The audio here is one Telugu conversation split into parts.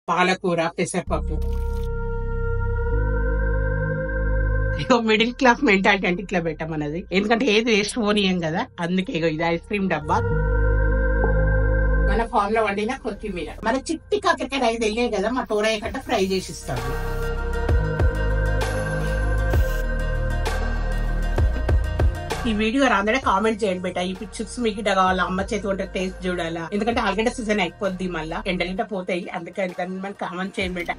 పాలకూర, పెసరపప్పు. ఇగో మిడిల్ క్లాస్ మెంటాలిటీ అంటే ఇట్లా పెట్టమన్నది. ఎందుకంటే ఏది వేస్ట్ పోనీయం కదా, అందుకే ఇగో ఇది ఐస్ క్రీమ్ డబ్బా. మన ఫామ్ లో వండిన కొత్తిమీర, మన చిట్టి కాకరకాయ 5 వెళ్ళాయి కదా, మా తోరయ్య కట్ట ఫ్రై చేసి ఇస్తాము. ఈ వీడియో రాందడే కామెంట్ చేయండి బేట. ఈ పిక్చర్స్ మీకు కావాలా, అమ్మ చేతి వంట టేస్ట్ చూడాలా, ఎందుకంటే ఆలుగడ్డ సీజన్ అయిపోద్ది, మళ్ళా ఎండలింట పోతాయి, అందుకని మనకి కామెంట్ చేయండి బేట.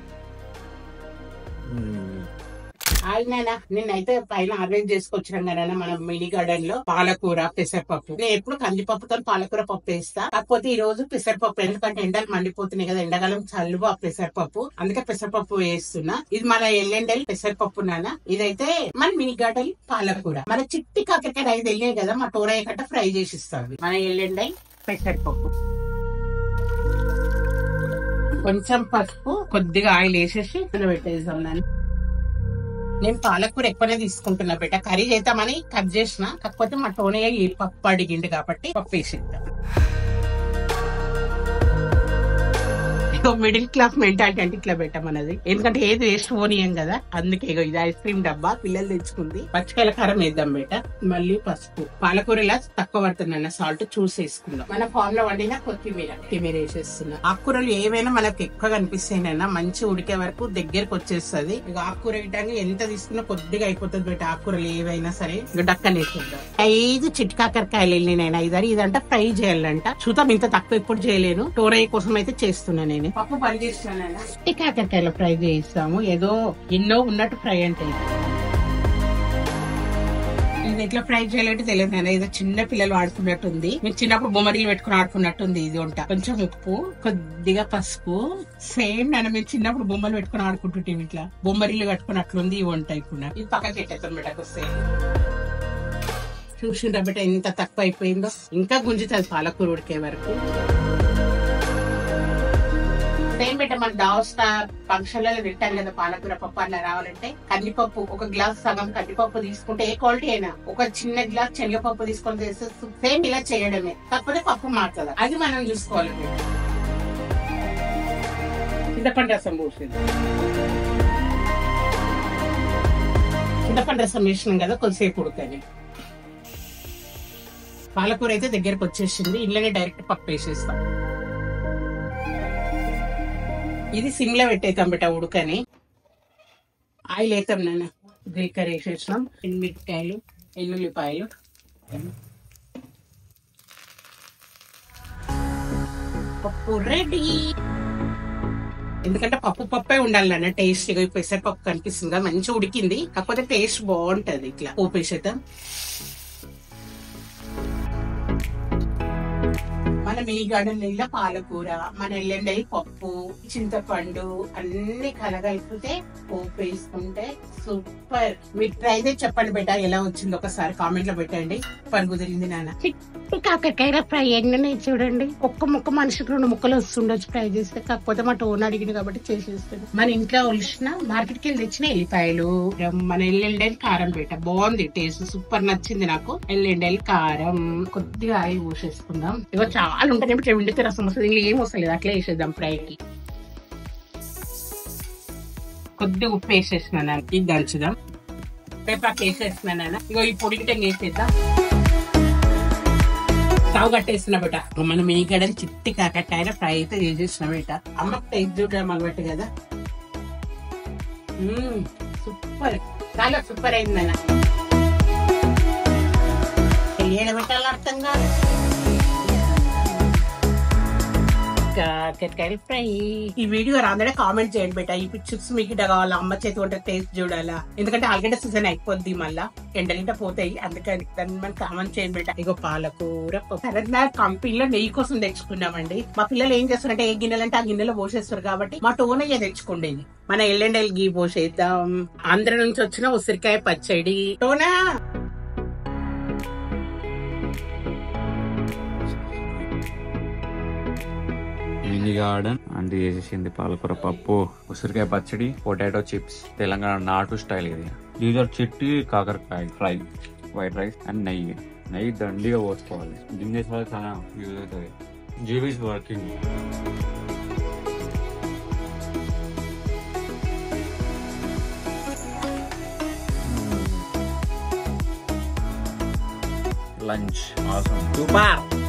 నాయనా నిన్నైతే పైన ఆర్గనైజ్ చేసుకొచ్చినాం కదా మన మినీ గార్డెన్ లో పాలకూర, పెసరపప్పు. నేను ఎప్పుడు కందిపప్పుతో పాలకూర పప్పు వేస్తా, కాకపోతే ఈ రోజు పెసరపప్పు, ఎందుకంటే ఎండలు మండిపోతున్నాయి కదా, ఎండాకాలం చల్లువు ఆ పెసరపప్పు, అందుకే పెసరపప్పు వేస్తున్నా. ఇది మన ఎల్లెండల్ పెసరపప్పు నాన్న, ఇదైతే మన మినీ గార్డెన్ పాలకూర. మన చిట్టి కాకరకాయ 5 వెళ్ళాయి కదా, మా తోరయ్య కట్ట ఫ్రై చేసి ఇస్తాను. మన ఎల్లెండల్ పెసరపప్పు, కొంచెం పసుపు, కొద్దిగా ఆయిల్ వేసేసి పెట్టేద్దాం. నేను పాలకూర ఎక్కువనే తీసుకుంటున్నా బేట, కర్రీ చేద్దామని కట్ చేసిన, కాకపోతే మా టోనయ్య ఈ పప్పు అడిగిండు కాబట్టి పప్పు వేసేద్దాం. మిడిల్ క్లాస్ మెంటాలిటీ అంటే ఇట్లా పెట్టమన్నది, ఎందుకంటే ఏది వేస్ట్ పోనీయం కదా, అందుకే ఇగో ఇది ఐస్ క్రీమ్ డబ్బా పిల్లలు తెచ్చుకుంది. పచ్చికాయల కారం వేద్దాం బేట, మళ్ళీ పసుపు. పాలకూర ఇలా తక్కువ పడుతుందన్న, సాల్ట్ చూసి వేసుకుందాం. మన ఫామ్ లో వండిన కొత్తిమీర వేసేస్తున్నా. ఆకుకూరలు ఏవైనా మనకు ఎక్కువ కనిపిస్తాయినా మంచి ఉడికే వరకు దగ్గరకు వచ్చేస్తుంది. ఇక ఆకుకూర ఇటానికి ఎంత తీసుకున్నా కొద్దిగా అయిపోతుంది బేట, ఆకుకూరలు ఏవైనా సరే. ఇక డక్కని వేసుకుందాం. 5 చిట్కాకరకాయలు వెళ్ళినాయి, ఇదంతా ఫ్రై చేయాలంట. చూద్దాం, ఇంత తక్కువ ఎప్పుడు చేయలేను, టోరయ్య కోసం అయితే చేస్తున్నా. నేను పప్పు పని చేస్తున్నాను, చిట్కాకరకాయలు ఫ్రై చేయిస్తాము, ఏదో ఎన్నో ఉన్నట్టు ఫ్రై అంటే. ఇది ఎట్లా ఫ్రై చేయాలంటే తెలియదు నాన్న, ఏదో చిన్న పిల్లలు ఆడుకున్నట్టుంది, మీరు చిన్నప్పుడు బొమ్మరీలు పెట్టుకుని ఆడుకున్నట్టుంది. ఇది వంట, కొంచెం ఉప్పు, కొద్దిగా పసుపు. సేమ్ నాన్న మేము చిన్నప్పుడు బొమ్మలు పెట్టుకుని ఆడుకుంటుంటే ఇట్లా బొమ్మరీలు కట్టుకున్నట్లుంది ఈ వంట. ఇప్పుడు ఇది పక్కకి పెట్టేస్తాం బిడ్డకు. చూసిండ్రా బిడ్డ ఎంత తక్కువ అయిపోయిందో, ఇంకా గుంజుతుంది పాలకూర ఉడికే వరకు. సేమ్ బిడ్డ మన దావస్తా ఫంక్షన్లలో తింటాం కదా పాలకూర పప్పు, అలా రావాలంటే కందిపప్పు ఒక గ్లాస్ సగం కందిపప్పు తీసుకుంటే, ఏ క్వాలిటీ అయినా ఒక చిన్న గ్లాస్ శనగపప్పు తీసుకొని చేస్తే సేమ్ ఇలా చేయడమే, కాకపోతే పప్పు మారుతుంది, అది మనం చూసుకోవాలి. చింతపండు రసం పోసింది, చింతపండు రసం వేసినాం కదా, కొద్దిసేపు ఉడకని. పాలకూర అయితే దగ్గరకు వచ్చేసింది, ఇంట్లోనే డైరెక్ట్ పప్పు వేసేస్తాం. ఇది సిమ్ లో పెట్టేద్దాం బిడ్డ ఉడకని. ఆయిల్ వేస్తాం నాన్న, జీలకర్ర వేసేసినాం, ఎండుమిరపకాయలు, ఎల్లుల్లిపాయలు. పప్పు రెడీ. ఎందుకంటే పప్పే ఉండాలి నాన్న టేస్ట్. గా పెసరపప్పు కనిపిస్తుంది కదా, మంచిగా ఉడికింది, కాకపోతే టేస్ట్ బాగుంటది. ఇట్లా పోపేసేద్దాం. మన మినీ గార్డెన్ లో పాలకూర, మన ఎల్లుండి పప్పు, చింతపండు అన్ని కలగలిపితే పోపు వేసుకుంటే సూపర్. మీరు ట్రై చేసి చెప్పండి బేట ఎలా వచ్చింది, ఒకసారి కామెంట్ లో పెట్టండి. పని కుదిరింది నాన్న. కాకరకాయ ఫ్రై అయ్యిందని చూడండి, ఒక్క ముక్క మనిషికి 2 ముక్కలు వస్తుండొచ్చు ఫ్రై చేస్తే, కాకపోతే మా టోన్ అడిగింది కాబట్టి చేసేస్తాను. మన ఇంట్లో ఒలిసిన మార్కెట్ కి వెళ్ళి తెచ్చిన ఎల్లిపాయలు, మన ఎల్లుండేలు కారం బేట, బాగుంది టేస్ట్, సూపర్ నచ్చింది నాకు. ఎల్లుండేలు కారం, కొద్దిగా ఆయిల్ పోసేసుకుందాం. ఇగో చాలా ఉంటాయి, వండితే రసం వస్తుంది, ఇంకా ఏం వస్తలేదు, అట్లా వేసేద్దాం ఫ్రైకి. కొద్దిగా ఉప్పు వేసేసినా, ఇది దంచుదాం. పేపాకు వేసేసినా, ఇగో ఈ పొడి గిట్టంగా వేసేద్దాం. స్టవ్ కట్టేసిన బేట, మనం ఈ గడ చిట్టి కాకరకాయ ఫ్రై అయితే చేసేసిన బేట. అమ్మకి టేస్ట్ చూడడం అలవాటు కదా, సూపర్, చాలా సూపర్ అయిందన్న. పెట్టాలి అర్థం కాదు. కాకరకాయ ఫ్రై. ఈ వీడియో రాందడే కామెంట్ చేయండి బేట. ఈ పిక్చర్స్ మీకు కావాలా, అమ్మ చేతి వంట టేస్ట్ చూడాలా, ఎందుకంటే ఆలుగడ్డ సీజన్ అయిపోద్ది, మళ్ళా ఎండలింట పోతాయి, అందుకని దాన్ని మనం కామెంట్ చేయండి బేట. ఇగో పాలకూర కంపెనీలో నెయ్యి కోసం తెచ్చుకున్నామండి. మా పిల్లలు ఏం చేస్తారంటే ఏ గిన్నెలంటే ఆ గిన్నెలో పోసేస్తారు, కాబట్టి మా టోనయ్య తెచ్చుకోండి. మన ఎల్లుండేలు గీ పోసేద్దాం. ఆంధ్ర నుంచి వచ్చిన ఉసిరికాయ పచ్చడి. టోనా మినీ గార్డెన్ అంటే చేసేసింది పాలకూర పప్పు, ఉసిరికాయ పచ్చడి, పొటాటో చిప్స్, తెలంగాణ నాటు స్టైల్. ఇది దీని చిట్టి కాకరకాయ ఫ్రై, వైట్ రైస్ అండ్ నెయ్యి దండిగా పోసుకోవాలి. గిన్నె చాలా యూజ్ అవుతుంది. GBs working. Lunch. Awesome. Super.